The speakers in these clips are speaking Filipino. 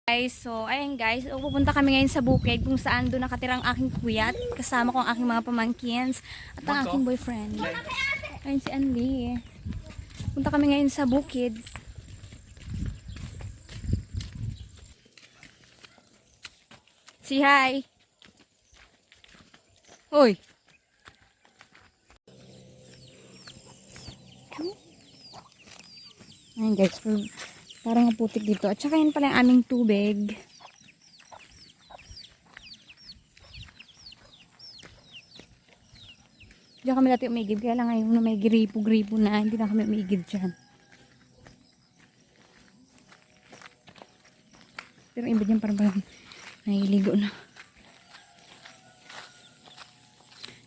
Guys, so ayan guys, pupunta kami ngayon sa bukid kung saan doon nakatira ang aking kuya at kasama ko ang aking mga pamangkins at ang aking boyfriend. Ayun si Anli. Punta kami ngayon sa bukid. Say hi. Hoy. Ayun guys, parang putik dito. At saka yan pala yung aming tubig. Diyan kami dati umigib. Kaya lang ngayon na may gripo-gripo na. Hindi na kami umigib dyan. Pero iba dyan parang nahiligo na.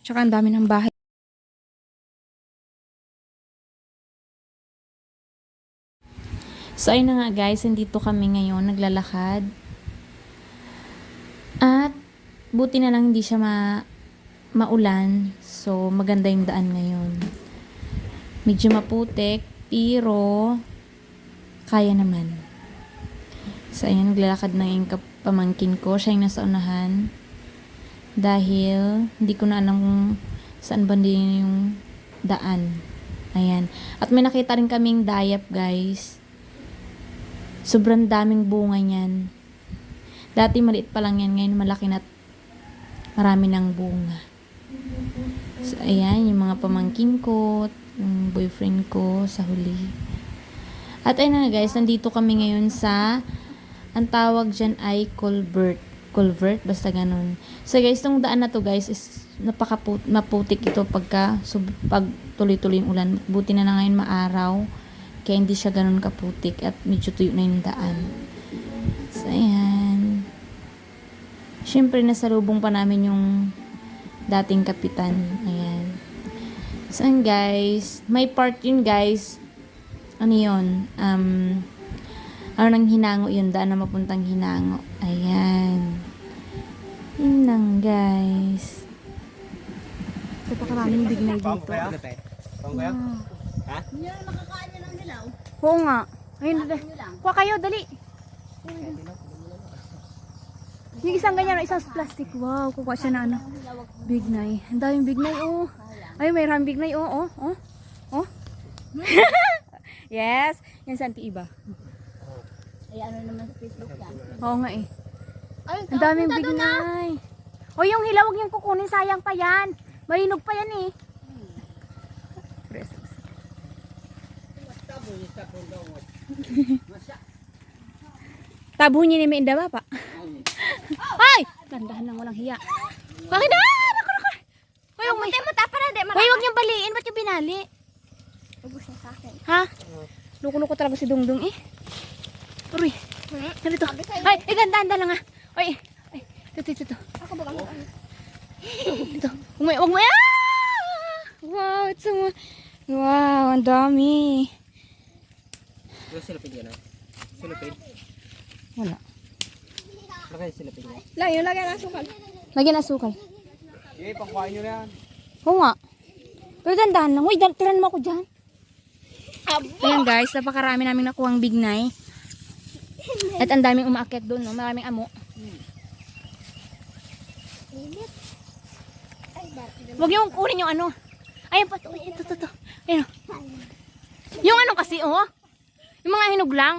Tsaka ang dami ng bahay. So ayun na nga guys, nandito kami ngayon naglalakad. At buti na lang hindi siya maulan. So maganda yung daan ngayon. Medyo maputik, pero kaya naman. So ayun, naglalakad na yung pamangkin ko. Siya yung nasa unahan. Dahil hindi ko na alam kung saan ba din yung daan. Ayan. At may nakita rin kaming dayap guys. Sobrang daming bunga niyan. Dati maliit pa lang yan. Ngayon malaki na marami ng bunga. So, ayan. Yung mga pamangkin ko. Yung boyfriend ko sa huli. At ayun na guys. Nandito kami ngayon sa ang tawag dyan ay culvert. Culvert. Basta ganun. So guys. Itong daan na to guys is maputik ito pag tuloy-tuloy yung ulan. Buti na ngayon maaraw. Kaya hindi siya ganun kaputik at medyo tuyo na yung daan. So, ayan. Siyempre, nasalubong pa namin yung dating kapitan. Ayan. So, ayan guys. May part yun guys. Ano yun? Ano nang Hinango yun? Daan na mapuntang Hinango. Ayan. Yun lang guys. Ito pa karaming bignay dito. Wow. Ha? Hindi na makakain nyo ng dilaw. Oo nga. Ayun, kuha kayo, dali. Yung isang ganyan, isang plastic. Wow, kukuha siya na ano. Bignay. Ang daming bignay, oh. Ay, may maraming bignay, oh, oh, oh. Oh. Yes. Yan saan iba. Ay, ano naman sa Facebook yan. Oo nga eh. Ang daming bignay. O, yung hilaw, huwag yung kukunin. Sayang pa yan. Mahinog pa yan eh. Tabuhin niya ni may indaba pa. Ay! Dandahan lang, walang hiya. Bakit na? Hoy, huwag niyong baliin. Ba't yung binali? Ubus na sa akin. Ha? Luko-luko talaga si Dungdung eh. Uy. Narito. Ay, ganda lang ah. Ay. Ito. Ako ba kang Ito. Huwag mo. Ah! Wow, it's so... Wow, ang dami. Yung silupin yan, silupin. Wala. Lagay silupin yan. Lagyan ng asukal. Lagyan asukal. Okay, pangkuhain nyo na yan. Oo nga. Pero dandahan lang. Uy, tiran mo ako dyan. Ayan guys, napakarami namin nakuhang bignay. At ang daming umaakyat doon, no? Maraming amo. Huwag yung kunin yung ano. Ayan pa, ito. Ayun. Yung ano kasi, oh. Yung mga hinog lang.